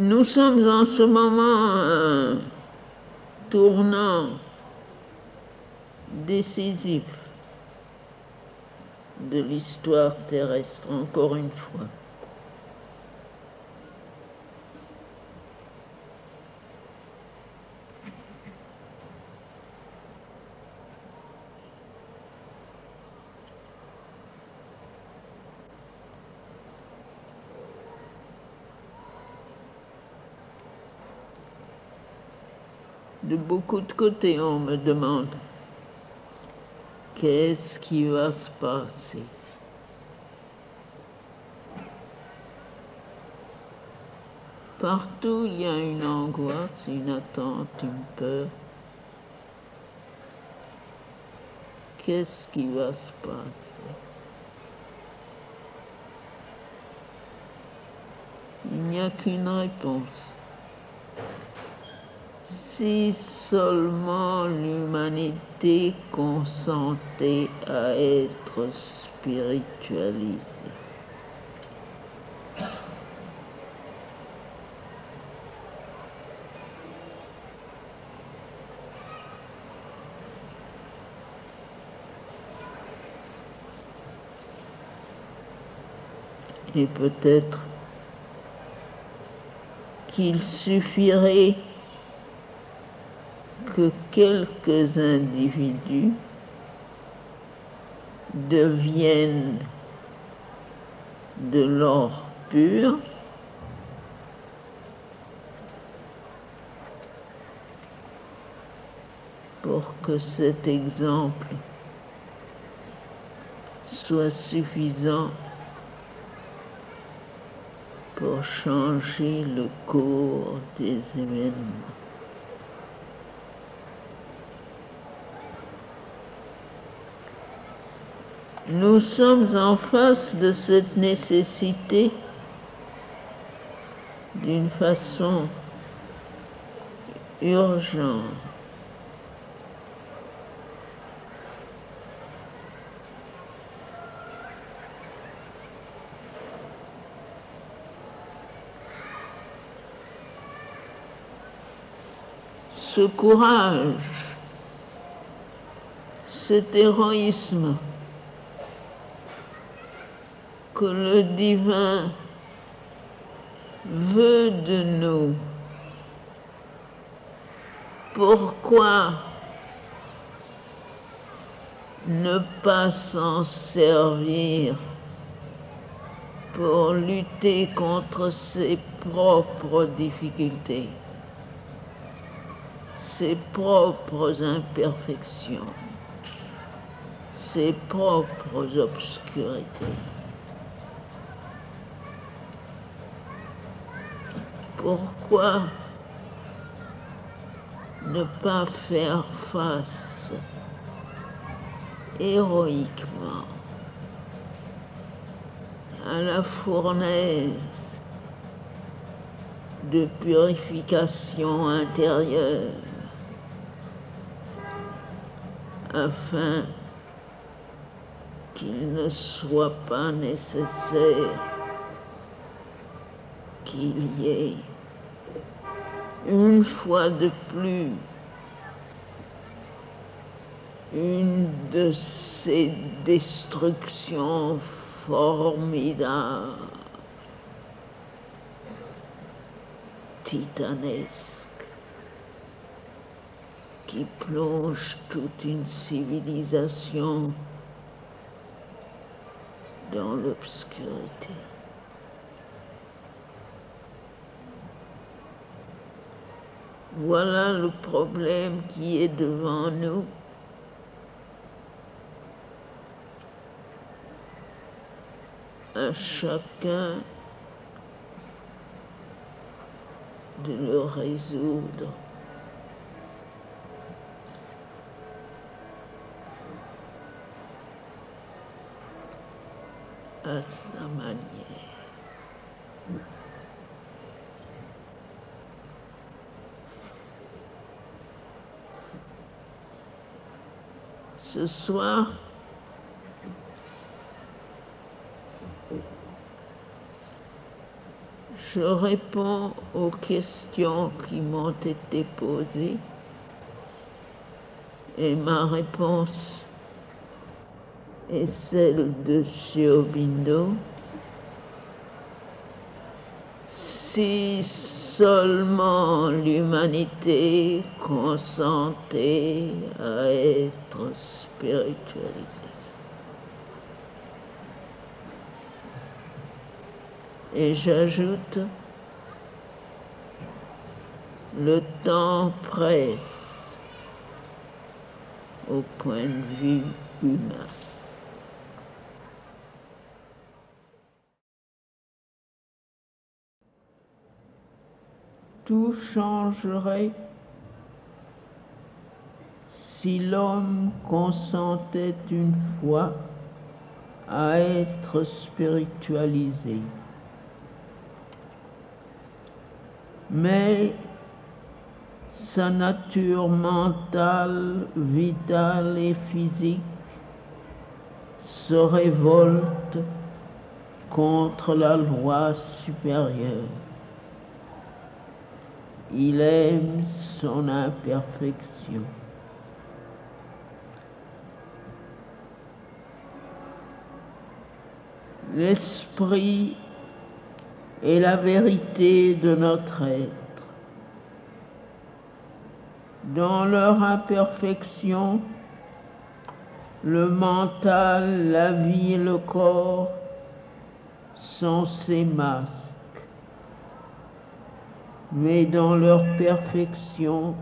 Nous sommes en ce moment à un tournant décisif de l'histoire terrestre, encore une fois. De beaucoup de côtés, on me demande qu'est-ce qui va se passer. Partout, il y a une angoisse, une attente, une peur. Qu'est-ce qui va se passer? Il n'y a qu'une réponse. Si seulement l'humanité consentait à être spiritualisée. Et peut-être qu'il suffirait que quelques individus deviennent de l'or pur pour que cet exemple soit suffisant pour changer le cours des événements. Nous sommes en face de cette nécessité d'une façon urgente. Ce courage, cet héroïsme que le divin veut de nous. Pourquoi ne pas s'en servir pour lutter contre ses propres difficultés, ses propres imperfections, ses propres obscurités? Pourquoi ne pas faire face héroïquement à la fournaise de purification intérieure afin qu'il ne soit pas nécessaire qu'il y ait une fois de plus une de ces destructions formidables, titanesques, qui plongent toute une civilisation dans l'obscurité. Voilà le problème qui est devant nous. À chacun de le résoudre à sa manière. Ce soir, Je réponds aux questions qui m'ont été posées et ma réponse est celle de Sri Aurobindo. Si seulement l'humanité consentait à être spiritualisée. Et j'ajoute, le temps presse au point de vue humain. Tout changerait si l'homme consentait une fois à être spiritualisé. Mais sa nature mentale, vitale et physique se révolte contre la loi supérieure. Il aime son imperfection. L'esprit est la vérité de notre être. Dans leur imperfection, le mental, la vie et le corps sont ses masques. Mais dans leur perfection,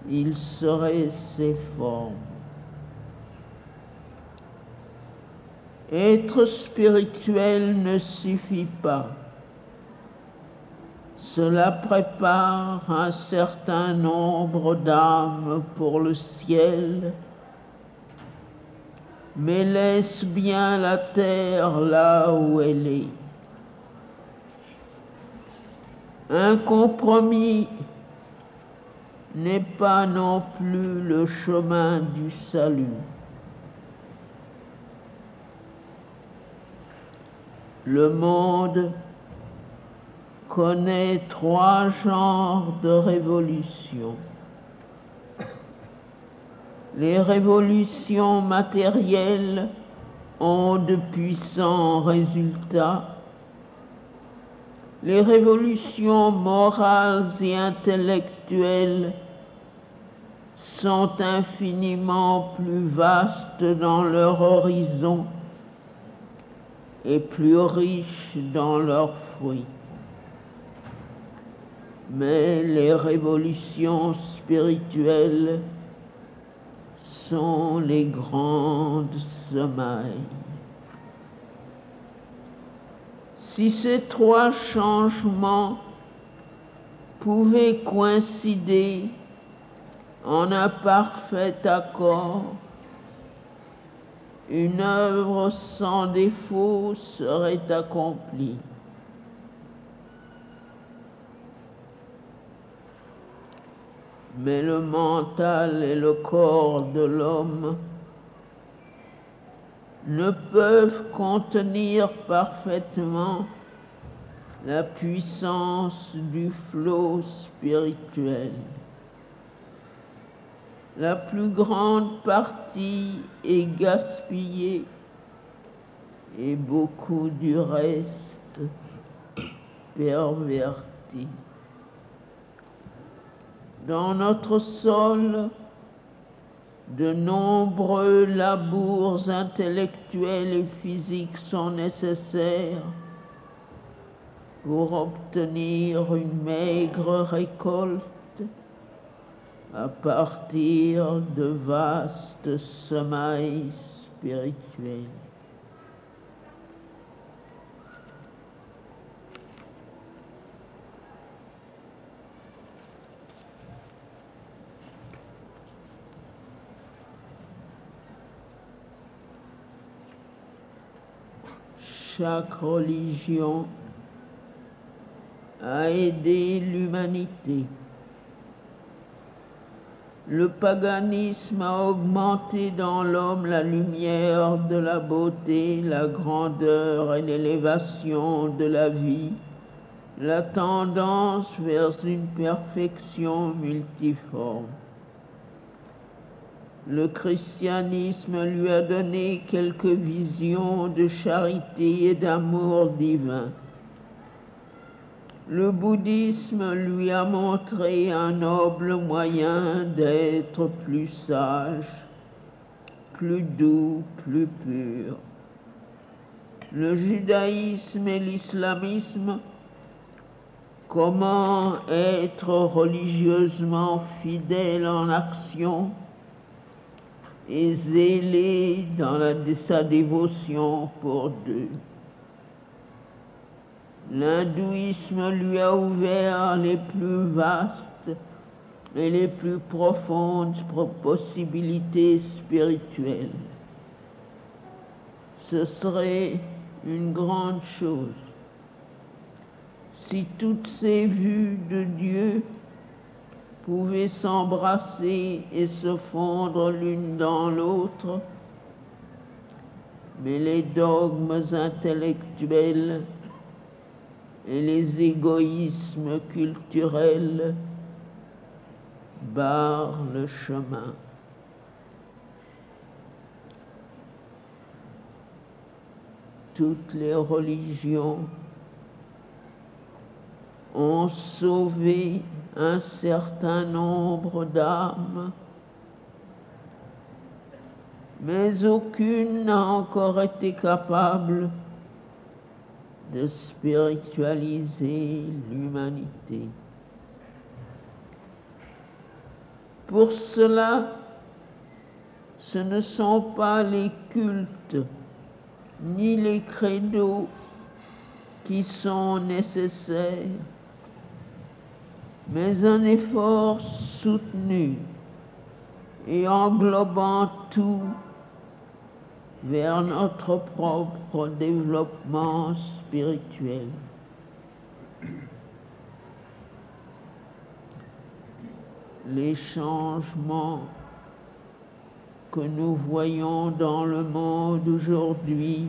ils seraient ses formes. Être spirituel ne suffit pas. Cela prépare un certain nombre d'âmes pour le ciel, mais laisse bien la terre là où elle est. Un compromis n'est pas non plus le chemin du salut. Le monde connaît 3 genres de révolutions. Les révolutions matérielles ont de puissants résultats. Les révolutions morales et intellectuelles sont infiniment plus vastes dans leur horizon et plus riches dans leurs fruits. Mais les révolutions spirituelles sont les grandes semailles. Si ces 3 changements pouvaient coïncider en un parfait accord, une œuvre sans défaut serait accomplie. Mais le mental et le corps de l'homme ne peuvent contenir parfaitement la puissance du flot spirituel. La plus grande partie est gaspillée et beaucoup du reste perverti. Dans notre sol, de nombreux labours intellectuels et physiques sont nécessaires pour obtenir une maigre récolte à partir de vastes semailles spirituelles. Chaque religion a aidé l'humanité. Le paganisme a augmenté dans l'homme la lumière de la beauté, la grandeur et l'élévation de la vie, la tendance vers une perfection multiforme. Le christianisme lui a donné quelques visions de charité et d'amour divin. Le bouddhisme lui a montré un noble moyen d'être plus sage, plus doux, plus pur. Le judaïsme et l'islamisme, comment être religieusement fidèle en action et zélé dans sa dévotion pour Dieu. L'hindouisme lui a ouvert les plus vastes et les plus profondes possibilités spirituelles. Ce serait une grande chose si toutes ces vues de Dieu pouvaient s'embrasser et se fondre l'une dans l'autre, mais les dogmes intellectuels et les égoïsmes culturels barrent le chemin. Toutes les religions ont sauvé un certain nombre d'âmes, mais aucune n'a encore été capable de spiritualiser l'humanité. Pour cela, ce ne sont pas les cultes ni les credos qui sont nécessaires, mais un effort soutenu et englobant tout vers notre propre développement spirituel. Les changements que nous voyons dans le monde aujourd'hui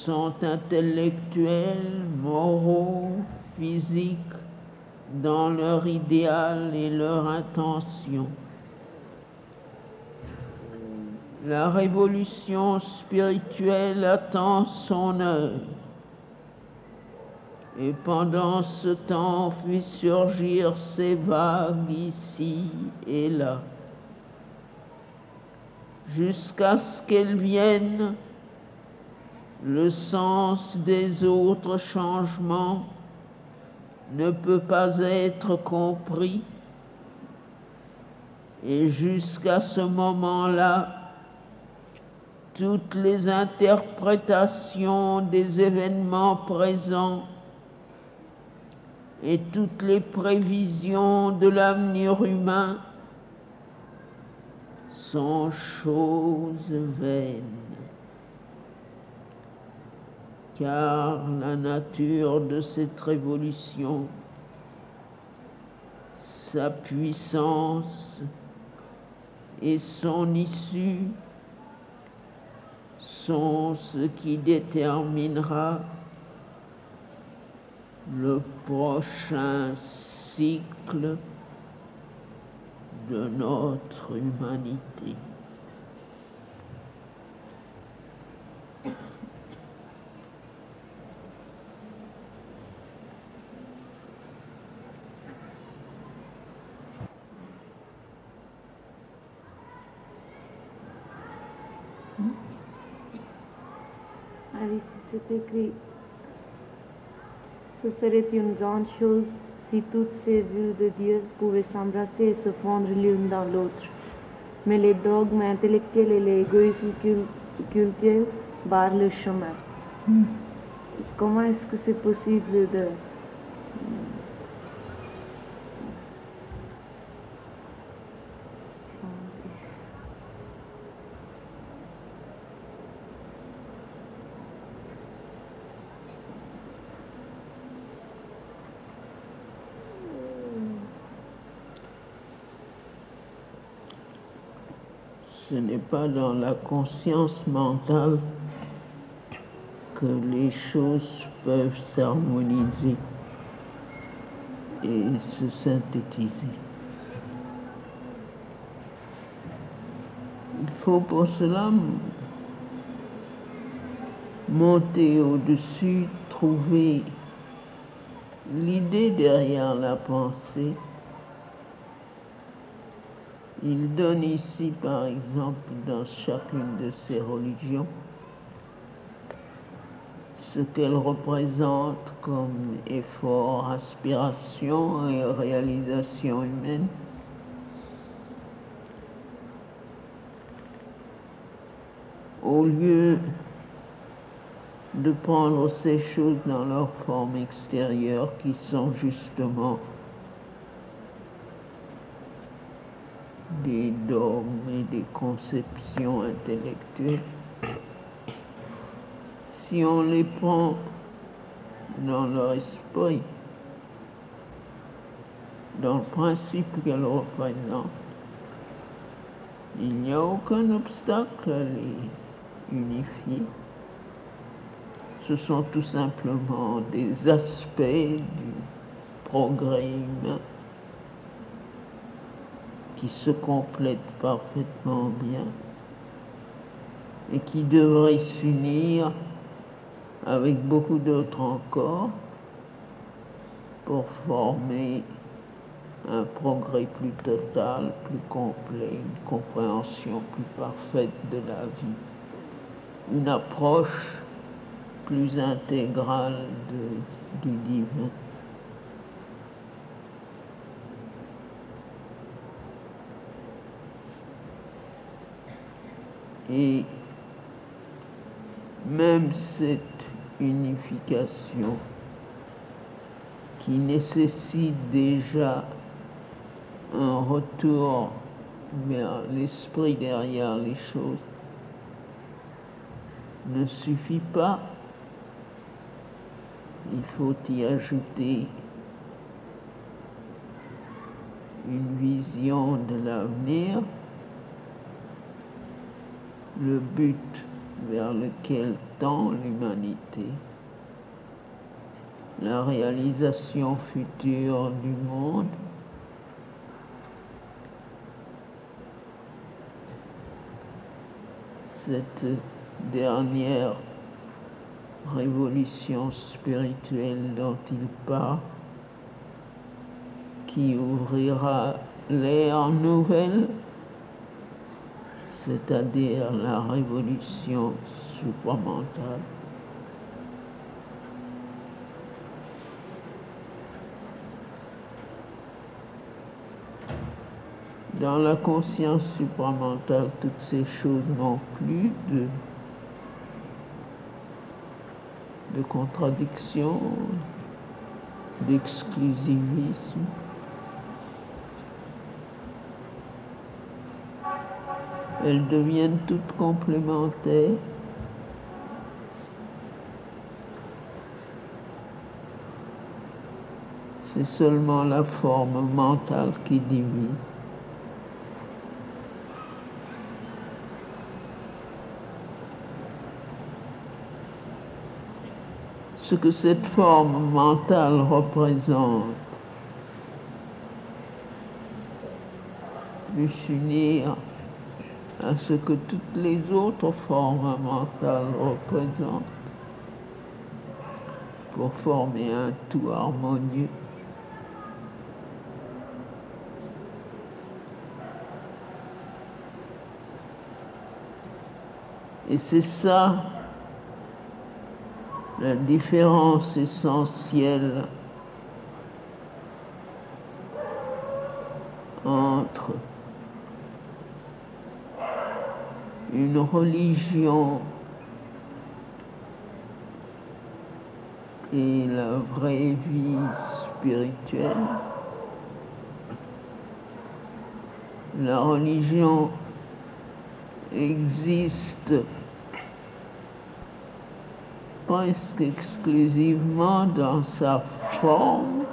sont intellectuels, moraux, physiques, dans leur idéal et leur intention. La révolution spirituelle attend son heure. Et pendant ce temps, on fait surgir ces vagues ici et là, jusqu'à ce qu'elles viennent, le sens des autres changements ne peut pas être compris, et jusqu'à ce moment-là, toutes les interprétations des événements présents et toutes les prévisions de l'avenir humain sont choses vaines, car la nature de cette révolution, sa puissance et son issue sont ce qui déterminera le prochain cycle de notre humanité. Avec c'est écrit, ce serait une grande chose si toutes ces vues de Dieu pouvaient s'embrasser et se fondre l'une dans l'autre. Mais les dogmes intellectuels et l'égoïsme culturel barrent le chemin. Comment est-ce que c'est possible de... Ce n'est pas dans la conscience mentale que les choses peuvent s'harmoniser et se synthétiser. Il faut pour cela monter au-dessus, trouver l'idée derrière la pensée. Il donne ici, par exemple, dans chacune de ces religions, ce qu'elle représente comme effort, aspiration et réalisation humaine. Au lieu de prendre ces choses dans leur forme extérieure qui sont justement des dogmes et des conceptions intellectuelles, si on les prend dans leur esprit, dans le principe qu'elles représentent, il n'y a aucun obstacle à les unifier. Ce sont tout simplement des aspects du progrès humain qui se complètent parfaitement bien et qui devraient s'unir avec beaucoup d'autres encore pour former un progrès plus total, plus complet, une compréhension plus parfaite de la vie, une approche plus intégrale du divin. Et même cette unification qui nécessite déjà un retour vers l'esprit derrière les choses ne suffit pas. Il faut y ajouter une vision de l'avenir, le but vers lequel tend l'humanité, la réalisation future du monde, cette dernière révolution spirituelle dont il parle, qui ouvrira l'ère nouvelle, c'est-à-dire la révolution supramentale. Dans la conscience supramentale, toutes ces choses n'ont plus de contradiction, d'exclusivisme. Elles deviennent toutes complémentaires. C'est seulement la forme mentale qui divise. Ce que cette forme mentale représente peut s'unir à ce que toutes les autres formes mentales représentent pour former un tout harmonieux. Et c'est ça la différence essentielle entre une religion et la vraie vie spirituelle. La religion existe presque exclusivement dans sa forme,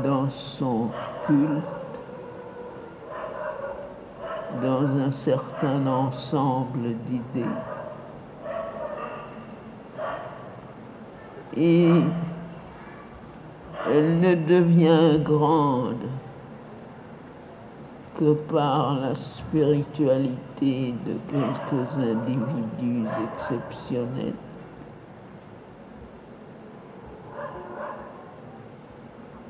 dans son culte, dans un certain ensemble d'idées. Et elle ne devient grande que par la spiritualité de quelques individus exceptionnels.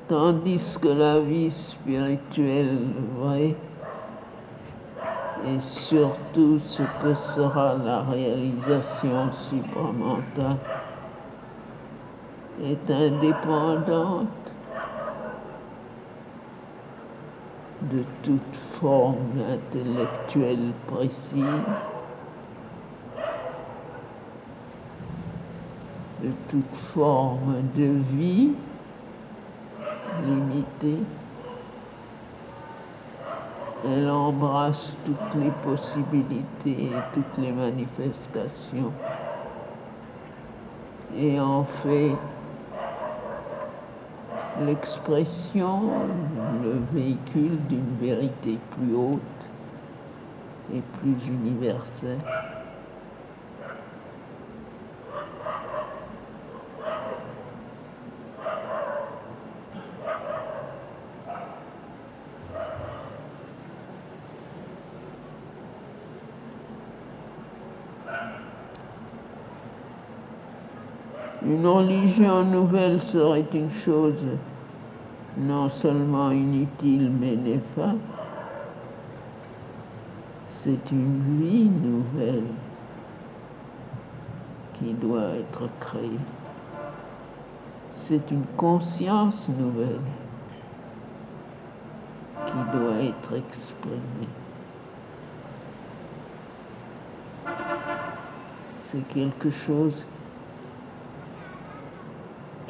Tandis que la vie spirituelle vraie et surtout ce que sera la réalisation supramentale est indépendante de toute forme intellectuelle précise, de toute forme de vie limitée. Elle embrasse toutes les possibilités et toutes les manifestations et en fait l'expression, le véhicule d'une vérité plus haute et plus universelle. Une religion nouvelle serait une chose non seulement inutile mais néfaste. C'est une vie nouvelle qui doit être créée. C'est une conscience nouvelle qui doit être exprimée. C'est quelque chose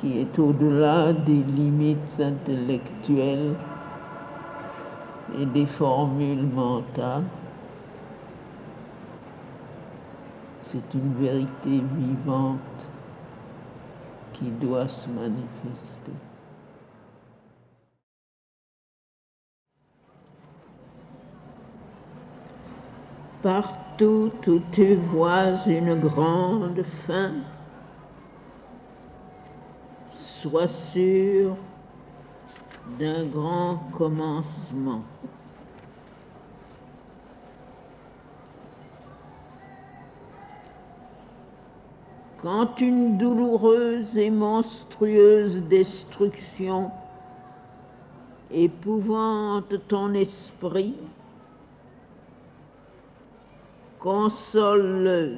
qui est au-delà des limites intellectuelles et des formules mentales. C'est une vérité vivante qui doit se manifester. Partout où tu vois une grande fin, sois sûr d'un grand commencement. Quand une douloureuse et monstrueuse destruction épouvante ton esprit, console-le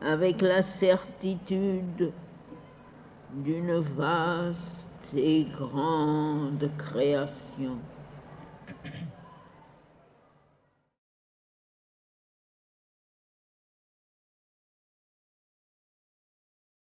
avec la certitude d'une vaste et grande création.